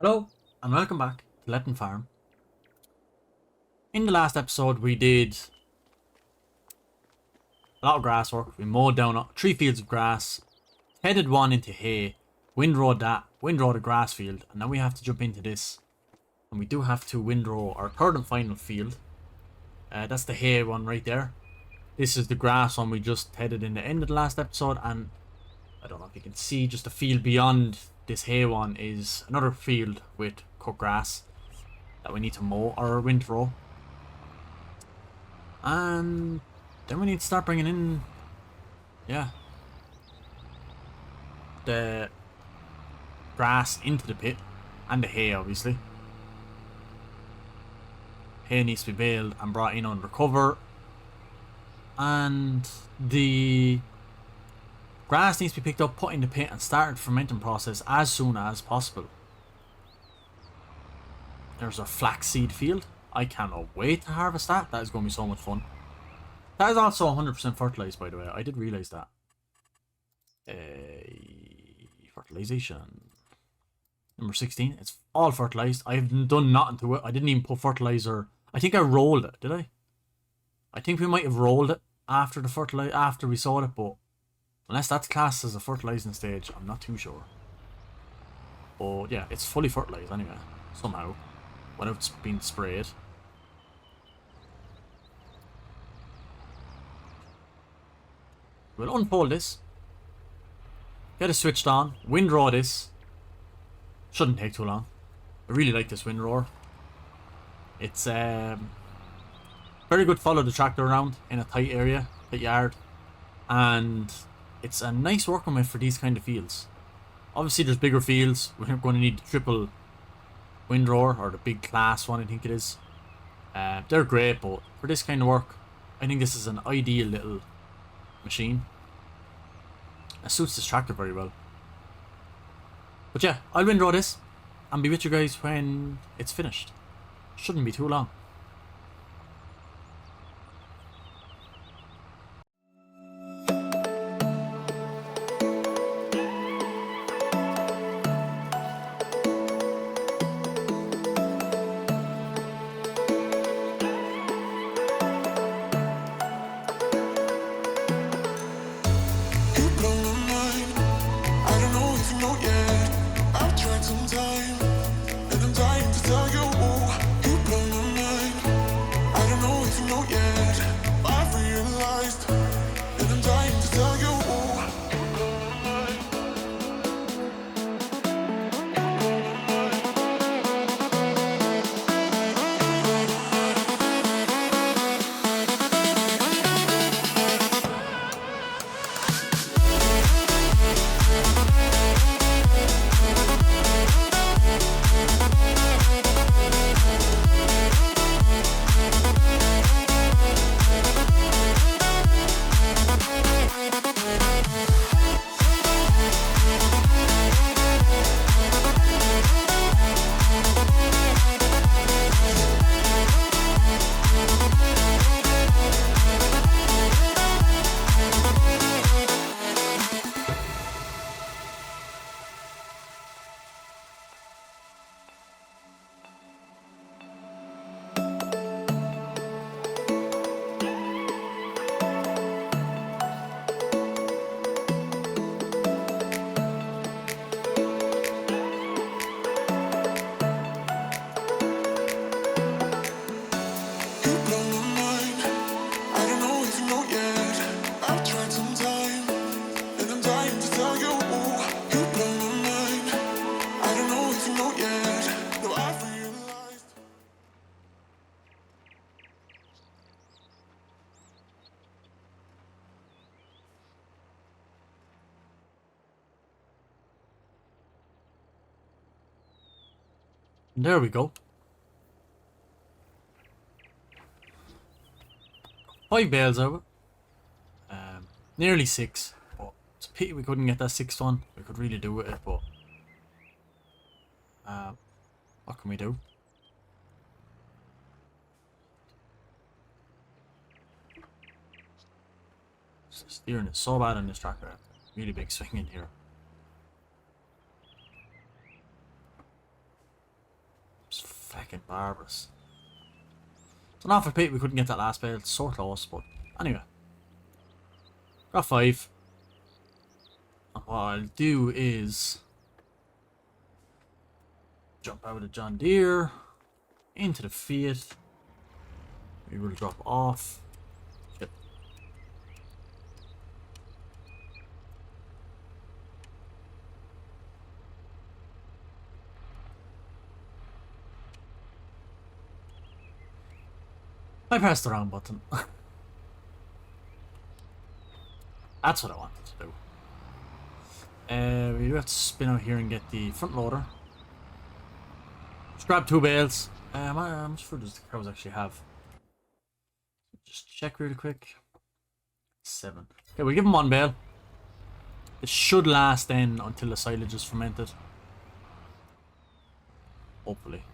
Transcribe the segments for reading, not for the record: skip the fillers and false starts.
Hello and welcome back to Letton Farm. In the last episode we did a lot of grass work. We mowed down 3 fields of grass, headed one into hay, windrowed a grass field, and now we have to jump into this. And we do have to windrow our third and final field. That's the hay one right there. This is the grass one we just headed in the end of the last episode, and I don't know if you can see, just a field beyond this hay one is another field with cut grass that we need to mow or windrow. And then we need to start bringing in, the grass into the pit, and the hay obviously. Hay needs to be baled and brought in under cover, and the grass needs to be picked up, put in the pit, and started the fermenting process as soon as possible. There's a flaxseed field. I cannot wait to harvest that. That is going to be so much fun. That is also 100% fertilized, by the way. I did realize that. Fertilization. Number 16. It's all fertilized. I have done nothing to it. I didn't even put fertilizer. I think I rolled it. Did I? I think we might have rolled it after we sowed it, but unless that's classed as a fertilizing stage, I'm not too sure. But yeah, it's fully fertilized anyway, somehow, when it's been sprayed. We'll unfold this, get it switched on, windrow this. Shouldn't take too long. I really like this windrower. It's very good. Follow the tractor around in a tight area, tight yard, and it's a nice working with for these kind of fields. Obviously there's bigger fields. We're going to need the triple windrower, or the big class one I think it is. They're great, but for this kind of work I think this is an ideal little machine. It suits this tractor very well. But yeah, I'll windrow this and be with you guys when it's finished. Shouldn't be too long. There we go. 5 bales over. Nearly 6. But it's a pity we couldn't get that 6th one. We could really do with it, but what can we do? Steering is so bad on this tractor. Really big swing in here. Fucking barbarous. It's an awful pity we couldn't get that last bale. It's so close, but anyway. Got 5. And what I'll do is jump out of John Deere into the Fiat. We will drop off. Yep. I pressed the wrong button. That's what I wanted to do. We do have to spin out here and get the front loader. Just grab 2 bales. How much food does the cows actually have? Just check really quick. 7. Okay, we'll give them 1 bale. It should last then until the silage is fermented. Hopefully.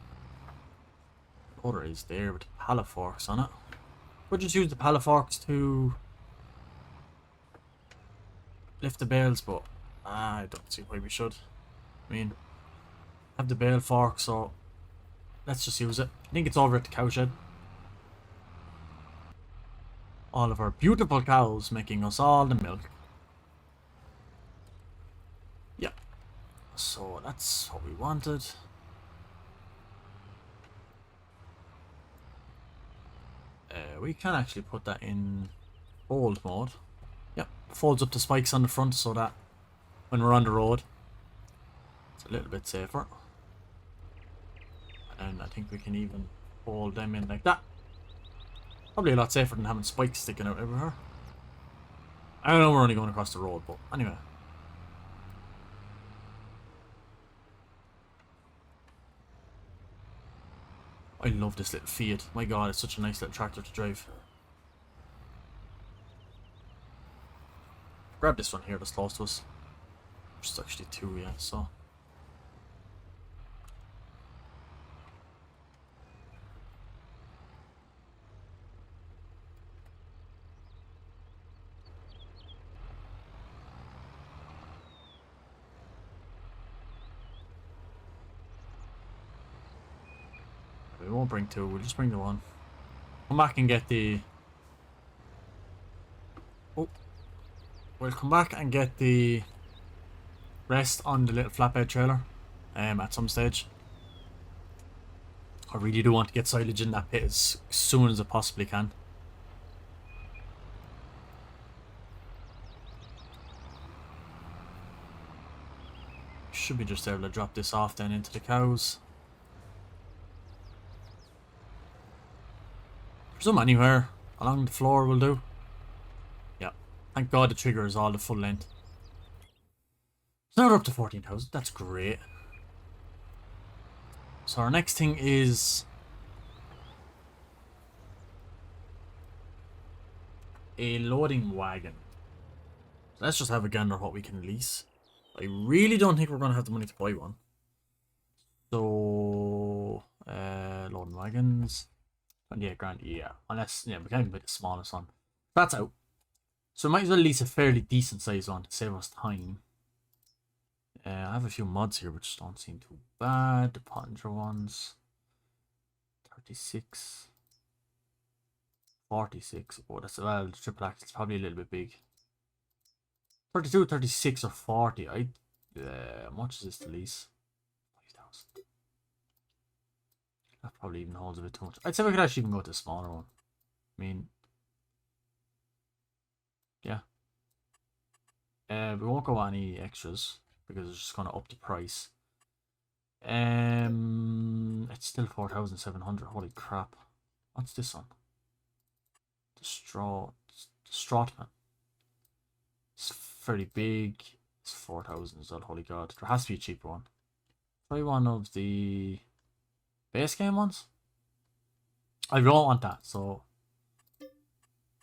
Loader is there with the pallet forks on it. We'll just use the pallet forks to lift the bales, but I don't see why we should. I mean, have the bale fork, so let's just use it. I think it's over at the cow shed. All of our beautiful cows making us all the milk. Yeah. So that's what we wanted. We can actually put that in fold mode. Yep, folds up the spikes on the front so that when we're on the road, it's a little bit safer. And I think we can even fold them in like that. Probably a lot safer than having spikes sticking out everywhere. I don't know, we're only going across the road, but anyway. I love this little Fiat. My god, it's such a nice little tractor to drive. Grab this one here that's close to us. There's actually 2, yeah, so. We won't bring 2, we'll just bring the 1. Come back and get the... Oh. We'll come back and get the rest on the little flatbed trailer at some stage. I really do want to get silage in that pit as soon as I possibly can. Should be just able to drop this off then into the cows. Some anywhere along the floor will do. Yeah. Thank God the trigger is all the full length. So now we're up to 14,000. That's great. So our next thing is a loading wagon. So let's just have a gander at what we can lease. I really don't think we're going to have the money to buy one. So, loading wagons. 28 grand, yeah. Unless, yeah, we can't even buy the smallest one. That's out. So might as well lease a fairly decent size one to save us time. I have a few mods here which don't seem too bad. The Pottinger ones. 36. 46. Oh, that's, well, the triple axle is probably a little bit big. 32, 36, or 40. How much is this to lease? 5,000. That probably even holds a bit too much. I'd say we could actually even go with the smaller one. I mean, yeah. We won't go any extras because it's just going to up the price. It's still 4,700. Holy crap! What's this one? The Stratman. It's fairly big. It's 4,000 as well. Holy god! There has to be a cheaper one. Try one of the base game ones. I don't want that. So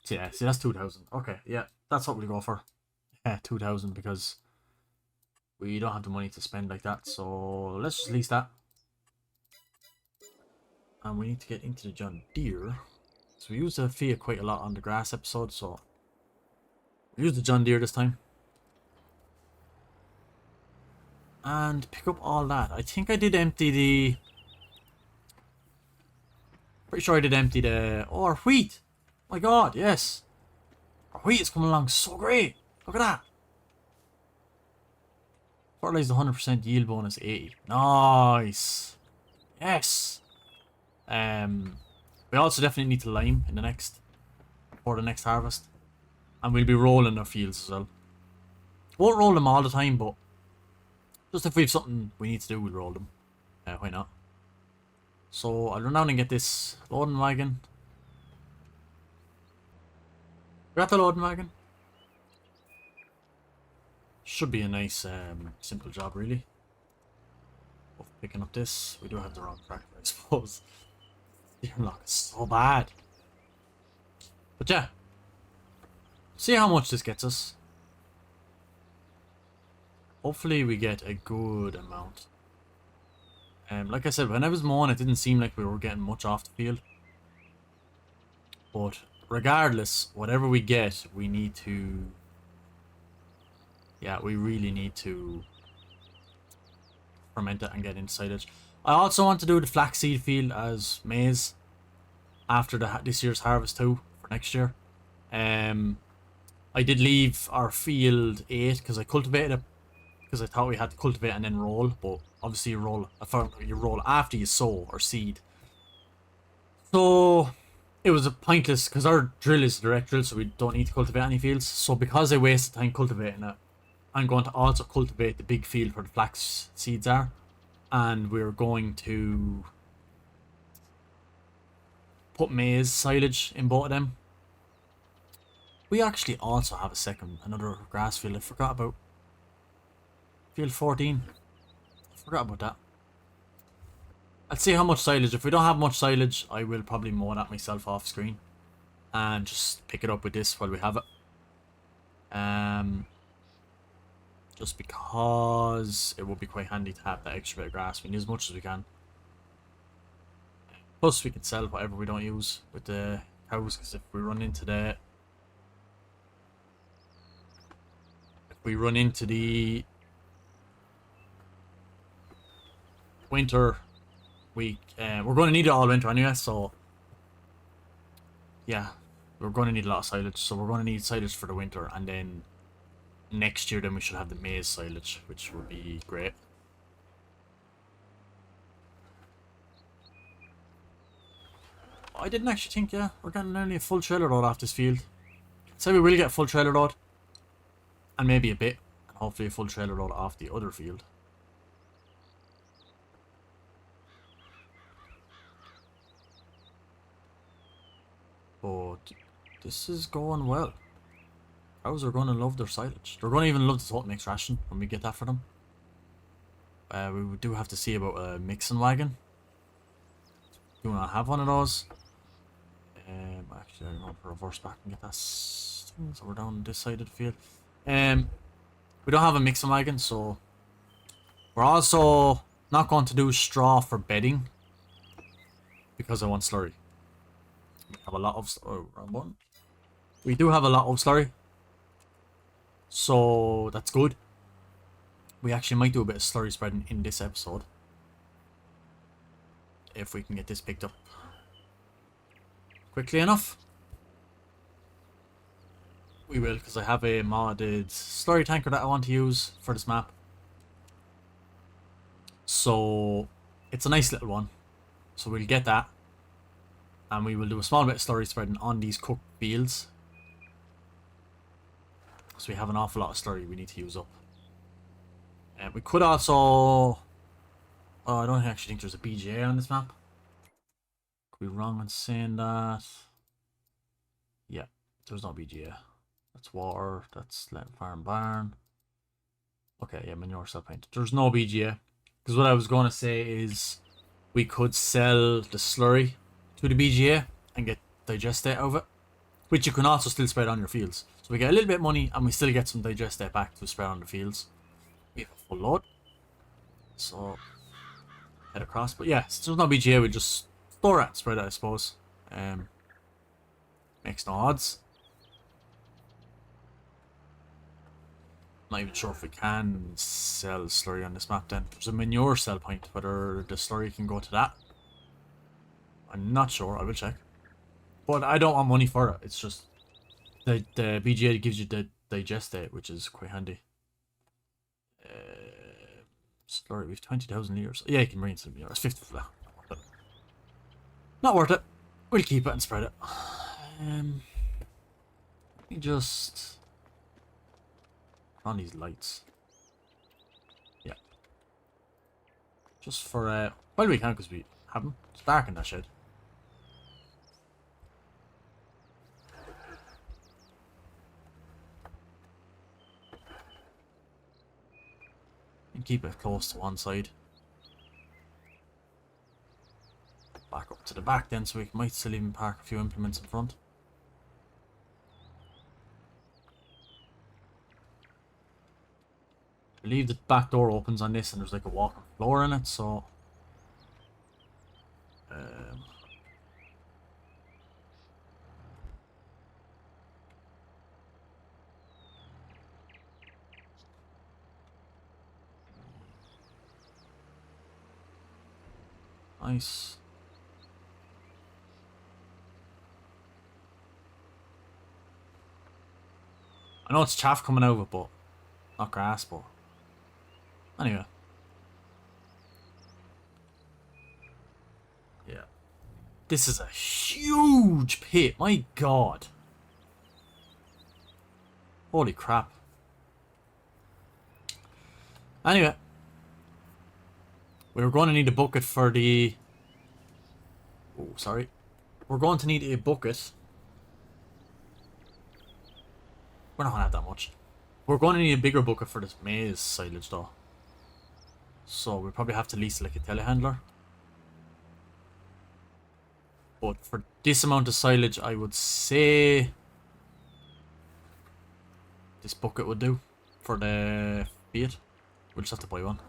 yeah, see that's 2,000. Okay, yeah, that's what we'll go for. Yeah, 2,000 because we don't have the money to spend like that. So let's just lease that. And we need to get into the John Deere. So we used the Fiat quite a lot on the grass episode, so we use the John Deere this time. And pick up all that. I think I did empty Pretty sure I did empty the... Oh, our wheat! My god, yes! Our wheat is coming along so great! Look at that! Fertilized 100% yield bonus 80. Nice! Yes! We also definitely need to lime in the next... for the next harvest. And we'll be rolling our fields as well. Won't roll them all the time, but... just if we have something we need to do, we'll roll them. Why not? So, I'll run down and get this loading wagon. We got the loading wagon. Should be a nice, simple job, really. Of picking up this. We do have the wrong tractor, I suppose. The unlock is so bad. But yeah. See how much this gets us. Hopefully we get a good amount. Like I said, when I was mowing, it didn't seem like we were getting much off the field. But regardless, whatever we get, we need to... yeah, we really need to ferment it and get into silage. I also want to do the flaxseed field as maize after this year's harvest too, for next year. I did leave our field 8 because I cultivated it. Because I thought we had to cultivate and then roll, but obviously you roll after you sow or seed. So it was a pointless, because our drill is a direct drill, so we don't need to cultivate any fields. So because I wasted time cultivating it, I'm going to also cultivate the big field where the flax seeds are, and we're going to put maize silage in both of them. We actually also have another grass field I forgot about. Field 14. I forgot about that. Let's see how much silage. If we don't have much silage, I will probably mow that myself off screen. And just pick it up with this while we have it. Just because it would be quite handy to have that extra bit of grass. We need as much as we can. Plus we can sell whatever we don't use with the cows. Because if we run into the... winter week, we're going to need it all winter anyway, so yeah, we're going to need a lot of silage, so we're going to need silage for the winter, and then next year then we should have the maize silage, which would be great. I didn't actually think, yeah, we're getting nearly a full trailer load off this field. Say we will get a full trailer load, and maybe a bit, and hopefully a full trailer load off the other field. But this is going well. Cows are going to love their silage. They're going to even love the salt mix ration when we get that for them. We do have to see about a mixing wagon. Do not have one of those. Actually, I'm going to reverse back and get that. So we're down this side of the field. We don't have a mixing wagon, so we're also not going to do straw for bedding because I want slurry. We have a lot of... oh, wrong one. We do have a lot of slurry. So, that's good. We actually might do a bit of slurry spreading in this episode. If we can get this picked up quickly enough. We will, because I have a modded slurry tanker that I want to use for this map. So, it's a nice little one. So we'll get that. And we will do a small bit of slurry spreading on these cooked fields. So we have an awful lot of slurry we need to use up. We could also... oh, I don't actually think there's a BGA on this map. Could be wrong in saying that. Yeah, there's no BGA. That's water, that's Letton Farm Barn. Okay, yeah, manure cell paint. There's no BGA. Because what I was going to say is we could sell the slurry to the BGA and get digestate out of it, which you can also still spread on your fields. So we get a little bit of money and we still get some digestate back to spread on the fields. We have a full load, so head across. But yeah, since there's no BGA, we'll just store it and spread it, I suppose. Makes no odds. Not even sure if we can sell slurry on this map then. There's a manure sell point, whether the slurry can go to that. I'm not sure. I will check. But I don't want money for it. It's just the BGA gives you the digest date, which is quite handy. Slurry, we've 20,000 litres. Yeah, you can bring in some euros. 50 for that. Not worth it. Not worth it. We'll keep it and spread it. Let me just on these lights. Yeah. Just for well, we can because we have them. It's dark in that shed. And keep it close to one side. Back up to the back then, so we might still even park a few implements in front. I believe the back door opens on this and there's like a walking floor in it, so nice. I know it's chaff coming out of it, but not grass, but anyway. Yeah. This is a huge pit, my god. Holy crap. Anyway. We're going to need a bucket for the... Oh, sorry. We're going to need a bucket. We're not going to have that much. We're going to need a bigger bucket for this maize silage though. So we'll probably have to lease like a telehandler. But for this amount of silage, I would say this bucket would do for the Fiat. We'll just have to buy one.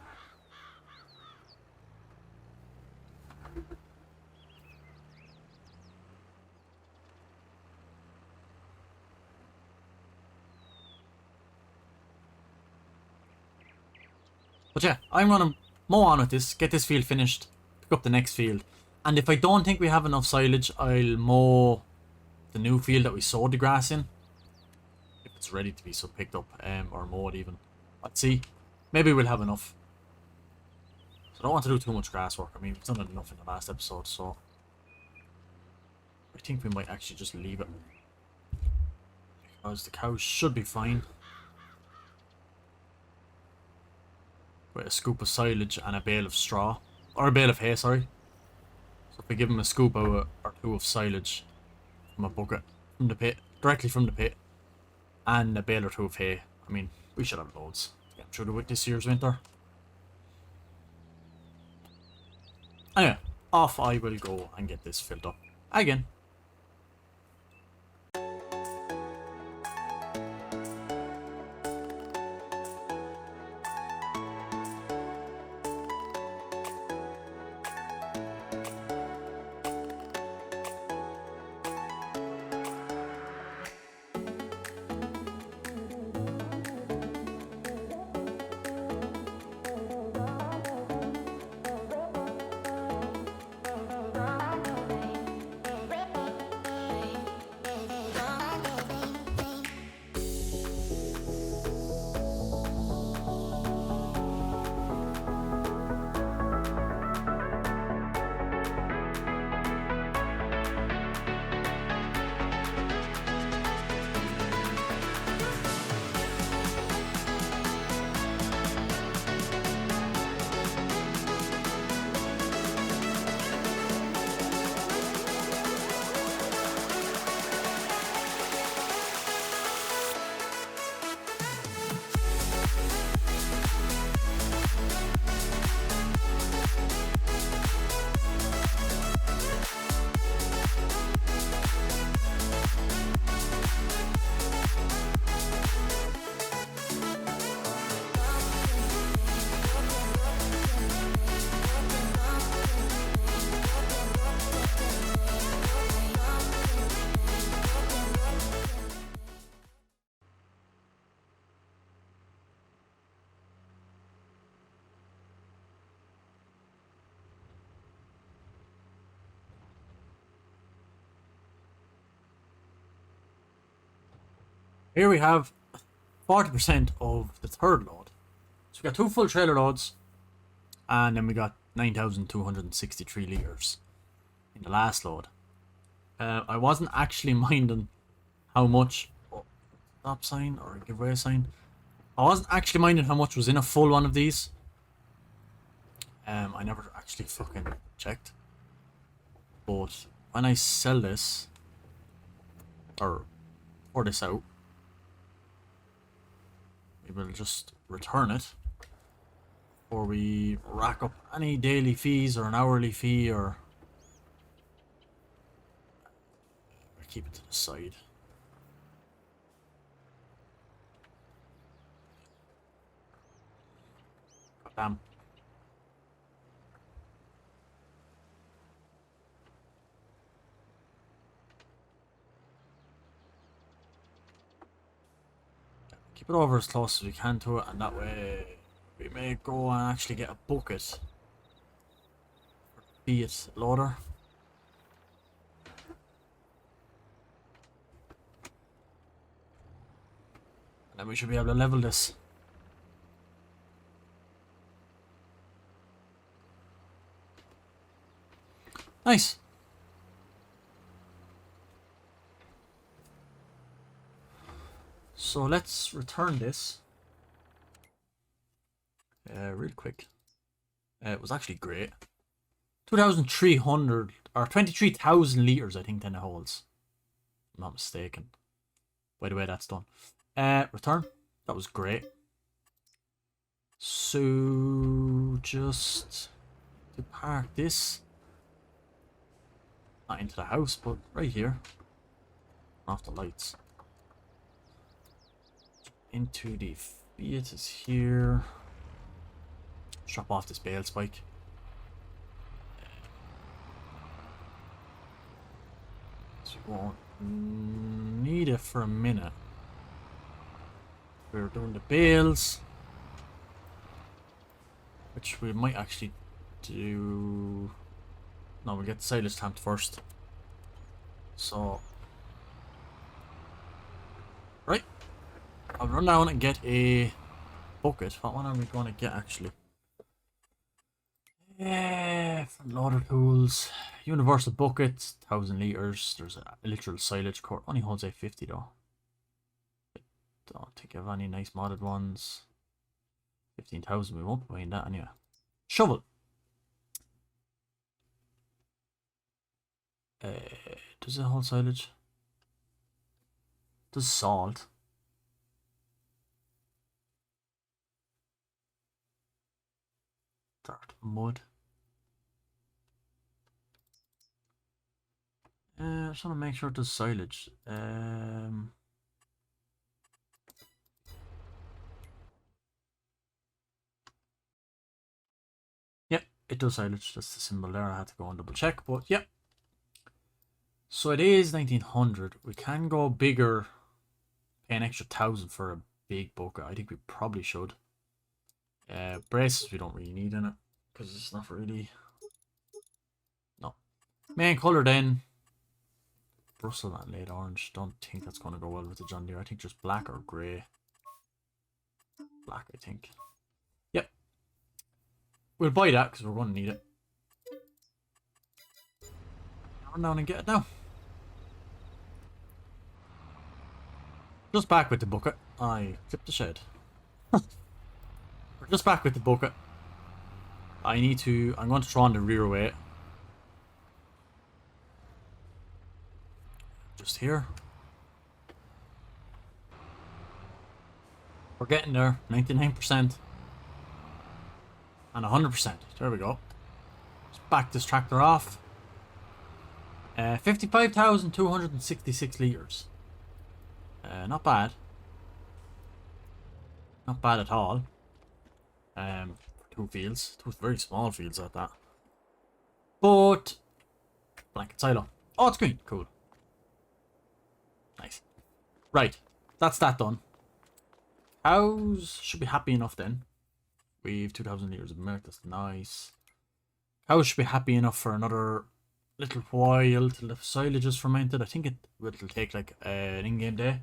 But yeah, I'm gonna mow on with this, get this field finished, pick up the next field. And if I don't think we have enough silage, I'll mow the new field that we sowed the grass in. If it's ready to be so picked up, or mowed even. Let's see. Maybe we'll have enough. So I don't want to do too much grass work. I mean, we've done enough in the last episode, so I think we might actually just leave it. Because the cows should be fine. With a scoop of silage and a bale of straw. Or a bale of hay, sorry. So if we give them a scoop or two of silage from a bucket, from the pit, directly from the pit, and a bale or two of hay, I mean, we should have loads to get through this year's winter. Anyway, off I will go and get this filled up again. Here we have 40% of the third load. So we got 2 full trailer loads, and then we got 9,263 litres in the last load. I wasn't actually minding how much... Oh, stop sign or giveaway sign. I wasn't actually minding how much was in a full one of these. I never actually fucking checked. But when I sell this, or pour this out, we will just return it, or we rack up any daily fees or an hourly fee, or keep it to the side. Damn. Keep it over as close as we can to it, and that way we may go and actually get a bucket. Be it loader. And then we should be able to level this. Nice. So let's return this real quick. It was actually great. 2,300 or 23,000 litres, I think, then it holds. If I'm not mistaken. By the way, that's done. Return. That was great. So just to park this, not into the house, but right here. Off the lights. Into the Fiat is here. Drop off this bale spike. So we won't need it for a minute. We're doing the bales, which we might actually do. No, we'll get the silage tamped first. So, right. I'll run down and get a bucket. What one are we going to get actually? Yeah, from loader tools. Universal bucket, 1,000 litres. There's a literal silage core. Only holds 850 though. Don't think of any nice modded ones. 15,000. We won't be buying that anyway. Shovel. Does it hold silage? Does salt? Dirt, mud. I just want to make sure it does silage. Yep, it does silage. That's the symbol there. I had to go and double check, but yep. So it is 1900. We can go bigger, pay an extra 1,000 for a big bucket. I think we probably should. Braces we don't really need in it because it's not really. No. Main colour then. Brussels and late orange. Don't think that's going to go well with the John Deere. I think just black or grey. Black, I think. Yep. We'll buy that because we're going to need it. Run down and get it now. Just back with the bucket. I clipped the shed. We're just back with the bucket. I'm going to throw on the rear weight. Just here. We're getting there. 99%. And 100%. There we go. Let's back this tractor off. 55,266 litres. Not bad. Not bad at all. Two fields. Two very small fields at that. But blanket silo. Oh, it's green. Cool. Nice. Right. That's that done. Cows should be happy enough then. We've 2,000 litres of milk. That's nice. Cows should be happy enough for another little while till the silage is fermented. I think it'll take like an in-game day.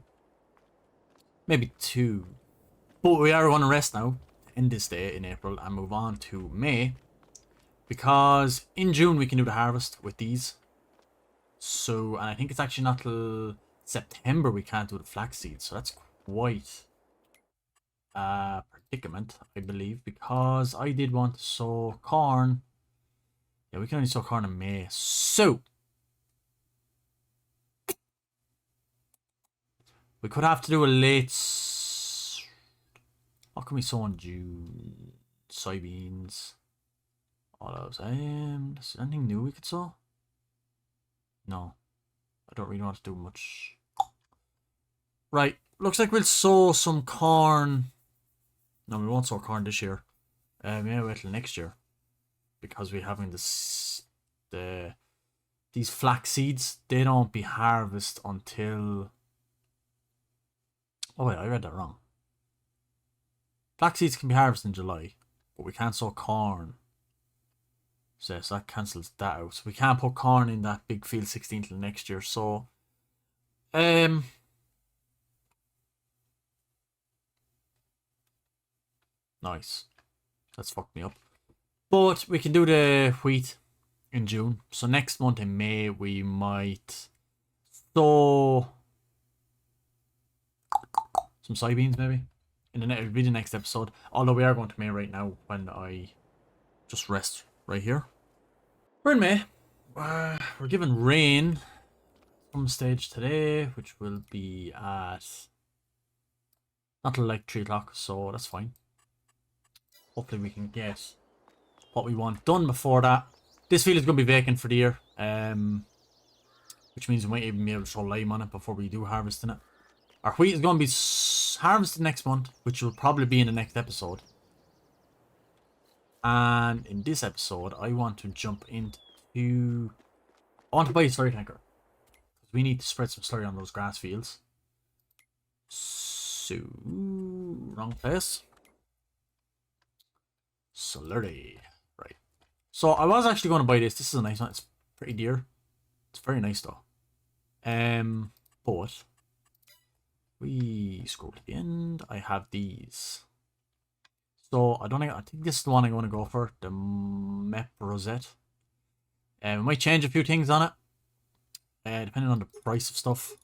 Maybe 2. But we are going to rest now, end this day in April, and move on to May. Because in June we can do the harvest with these. So, and I think it's actually not till September we can't do the flax seeds. So that's quite a predicament, I believe. Because I did want to sow corn. Yeah, we can only sow corn in May. So, we could have to do a late... What can we sow in June? Soybeans. Olives. Is there anything new we could sow? No. I don't really want to do much. Right. Looks like we'll sow some corn. No, we won't sow corn this year. Maybe wait till next year. Because we're having this... These flax seeds, they don't be harvested until... Oh wait, I read that wrong. Flax seeds can be harvested in July, but we can't sow corn. So that cancels that out. So we can't put corn in that big field 16 till next year. So, nice. That's fucked me up. But we can do the wheat in June. So next month in May we might sow some soybeans maybe. It'll be the next episode. Although we are going to May right now when I just rest right here. We're in May. We're given rain some stage today, which will be at not till like 3 o'clock, so that's fine. Hopefully we can get what we want done before that. This field is going to be vacant for the year, which means we might even be able to throw lime on it before we do harvesting it. Our wheat is going to be harvested next month, which will probably be in the next episode. And in this episode, I want to jump into... I want to buy a slurry tanker. We need to spread some slurry on those grass fields. So... Wrong place. Slurry. Right. So I was actually going to buy this. This is a nice one. It's pretty dear. It's very nice though. But... We scroll to the end. I have these. So I think this is the one I'm going to go for. The MEP Rosette. We might change a few things on it. Depending on the price of stuff.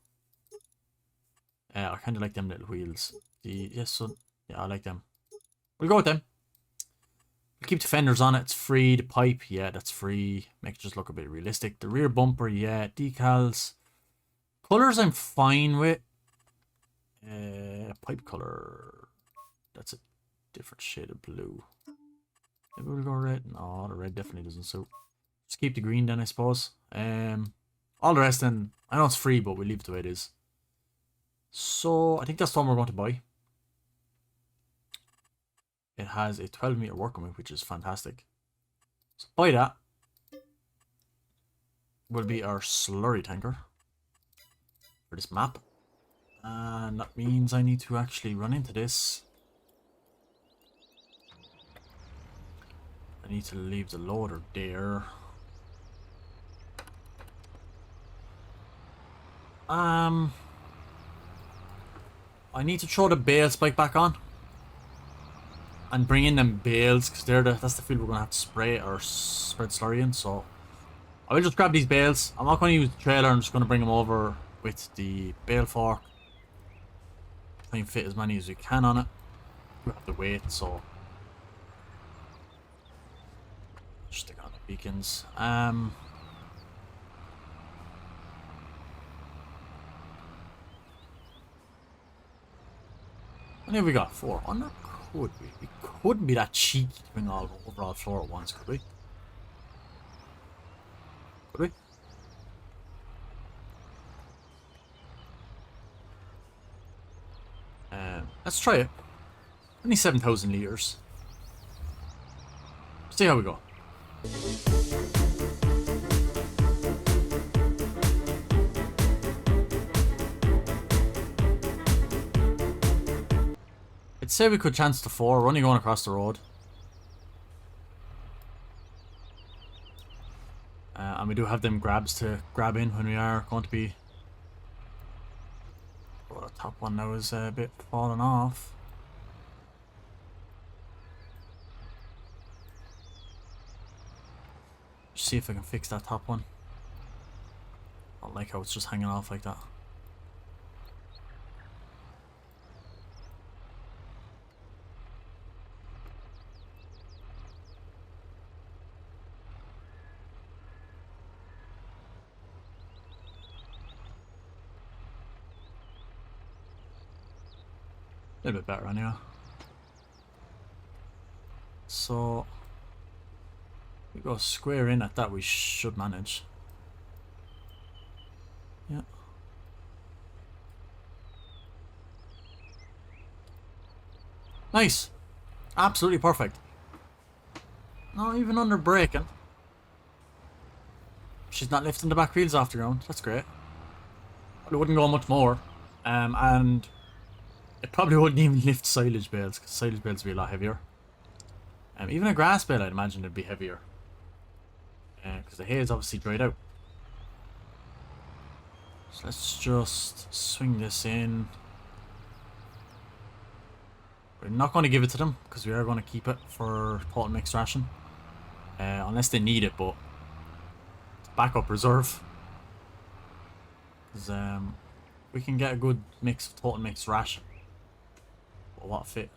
I kind of like them little wheels. Yeah, I like them. We'll go with them. We'll keep the fenders on it. It's free. The pipe, yeah, that's free. Make it just look a bit realistic. The rear bumper, yeah. Decals. Colors I'm fine with. Pipe color. That's a different shade of blue. Maybe we'll go red. No, the red definitely doesn't suit. Just keep the green then, I suppose. All the rest then, I know it's free, but we'll leave it the way it is. So, I think that's the one we're going to buy. It has a 12-meter working weight, which is fantastic. So, buy that. Will be our slurry tanker for this map. And that means I need to actually run into this. I need to leave the loader there. I need to throw the bale spike back on. And bring in them bales, because that's the field we're going to have to spray or spread slurry in. So I will just grab these bales. I'm not going to use the trailer, I'm just going to bring them over with the bale fork. Try and fit as many as we can on it. We have to wait, so stick on the beacons. And here we got 4. Under could we? We couldn't be that cheeky to bring all overall floor at once, could we? Could we? Let's try it. Only 7,000 litres. See how we go. I'd say we could chance to 4. We're only going across the road. And we do have them grabs to grab in when we are going to be... Oh, Top one now is a bit falling off. Just see if I can fix that top one. I don't like how it's just hanging off like that. A little bit better anyway. So we go square in at that, we should manage. Yeah. Nice. Absolutely perfect. Not even under braking. She's not lifting the back wheels off the ground. That's great. Probably wouldn't go much more. And it probably wouldn't even lift silage bales, because silage bales would be a lot heavier. Even a grass bale, I'd imagine it'd be heavier. Because the hay is obviously dried out. So let's just swing this in. We're not going to give it to them, because we are going to keep it for total mixed ration. Unless they need it, but backup reserve. Because we can get a good mix of total mixed ration. But what fit?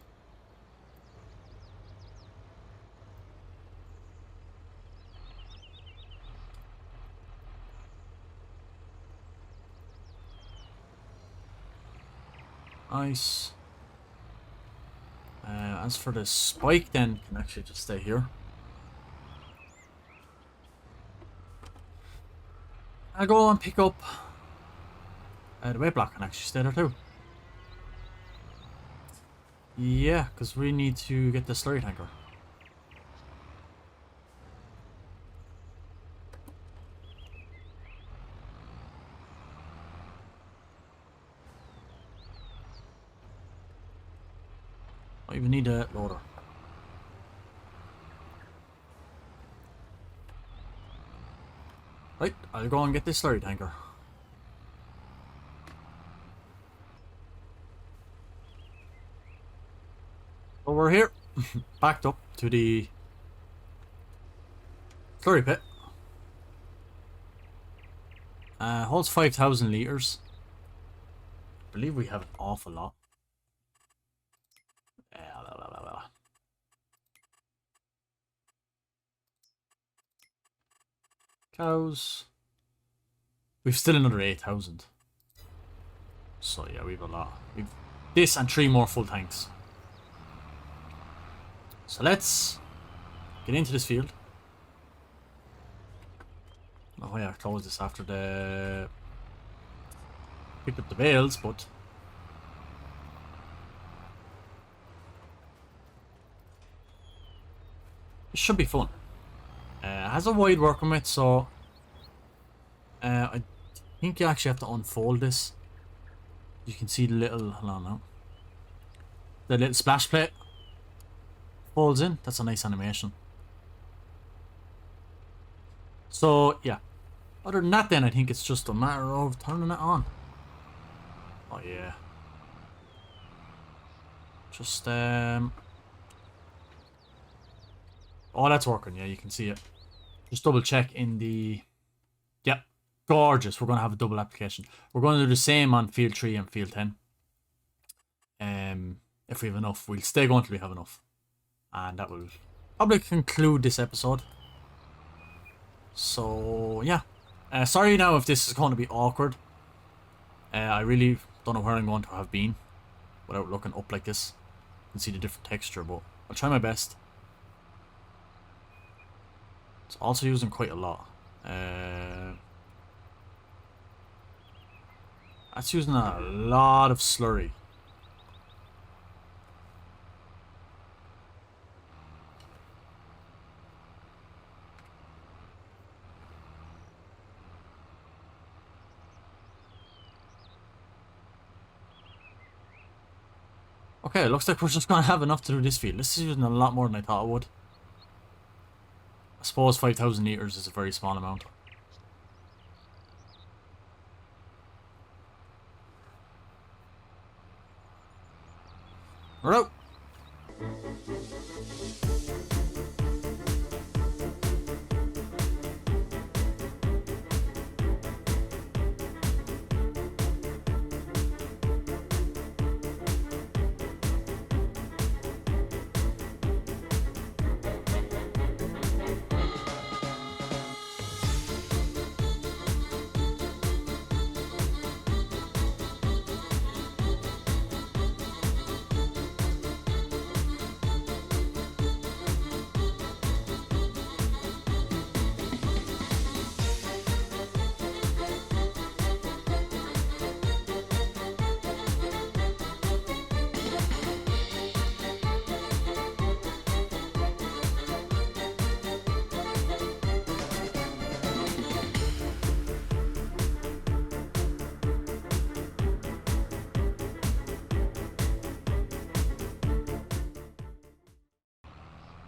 Nice. As for the spike, then can actually just stay here. I'll go and pick up the weight block can actually stay there too. Yeah, because we need to get the slurry tanker. Don't even need a loader. Right, I'll go and get this slurry tanker. So we're here, backed up to the slurry pit. Holds 5,000 litres. I believe we have an awful lot. Cows. We've still another 8,000. So yeah, we've a lot. We've this and 3 more full tanks. So let's get into this field. Oh yeah, I closed this after the picked up the bales, but it should be fun. It has a wide working width, so I think you actually have to unfold this. You can see the little, hold on now, the little splash plate folds in. That's a nice animation. So yeah, other than that then I think it's just a matter of turning it on. Oh yeah. Just oh, that's working. Yeah, you can see it. Just double check in the... Yep. Gorgeous. We're going to have a double application. We're going to do the same on field 3 and field 10. If we have enough. We'll stay going till we have enough. And that will probably conclude this episode. So, yeah. Sorry now if this is going to be awkward. I really don't know where I'm going to have been without looking up like this. You can see the different texture, but I'll try my best. It's also using quite a lot. That's using a lot of slurry. Okay, it looks like we're just going to have enough to do this field. This is using a lot more than I thought it would. I suppose 5,000 litres is a very small amount. We're out.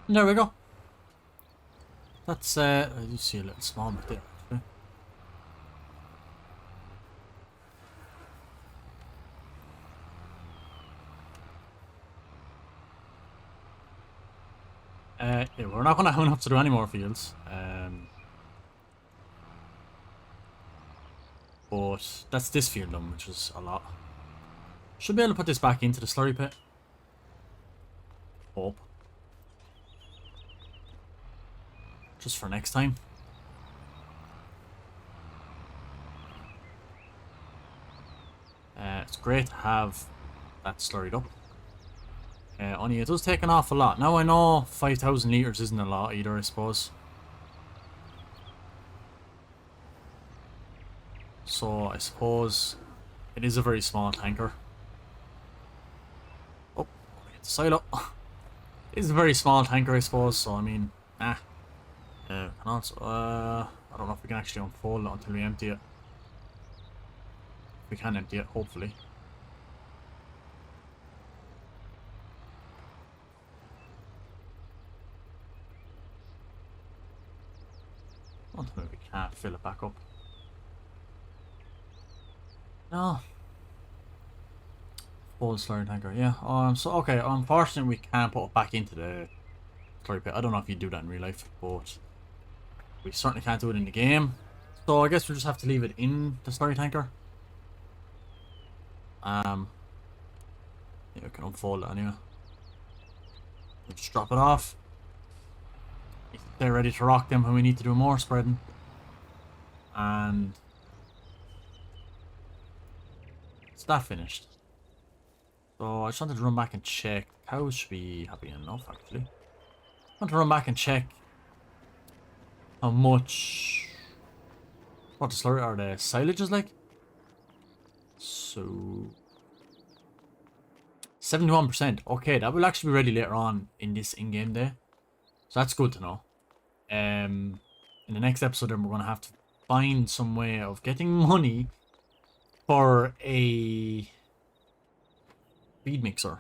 And there we go. That's you see a little small bit there. Yeah, we're not gonna have enough to do any more fields. But that's this field done, which is a lot. Should be able to put this back into the slurry pit. Hope. Just for next time. It's great to have that slurried up. Only it does take an awful lot. Now I know 5,000 litres isn't a lot either, I suppose. So I suppose it is a very small tanker. Oh, get the silo. It is a very small tanker, I suppose. So I mean, can also, I don't know if we can actually unfold it until we empty it. We can empty it, hopefully. Until we can't fill it back up. No. Full slurry tanker, yeah. So okay, unfortunately we can't put it back into the slurry pit. I don't know if you do that in real life, but we certainly can't do it in the game. So I guess we'll just have to leave it in the slurry tanker. Yeah, we can unfold it anyway. We'll just drop it off. They're ready to rock them when we need to do more spreading. And it's that finished. So I just wanted to run back and check. Cows should be happy enough, actually. I want to run back and check how much what the slurry or the silage is like. So 71%. Okay, that will actually be ready later on in this in-game day. So that's good to know. In the next episode then we're gonna have to find some way of getting money for a feed mixer.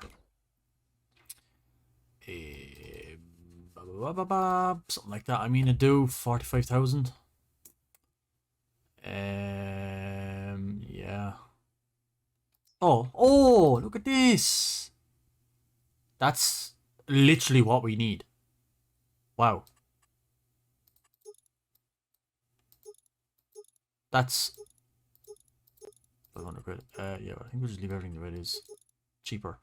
Something like that. I mean, to do 45,000. Yeah. Oh, look at this. That's literally what we need. Wow. That's 500 quid. Yeah, I think we'll just leave everything the way it is. Cheaper.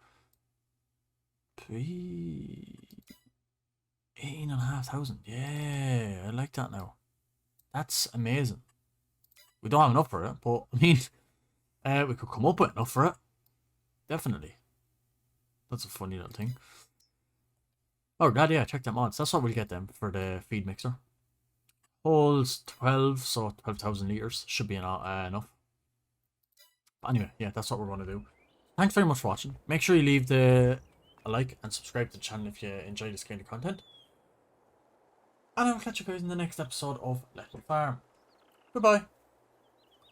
18,500. Yeah, I like that now. That's amazing. We don't have enough for it, but I mean, we could come up with enough for it. Definitely. That's a funny little thing. Oh, God, yeah, check them mods. That's what we'll get them for the feed mixer. Holds 12, so 12,000 litres. Should be enough. But anyway, yeah, that's what we're going to do. Thanks very much for watching. Make sure you leave a like and subscribe to the channel if you enjoy this kind of content. And I'll catch you guys in the next episode of Letton Farm. Goodbye.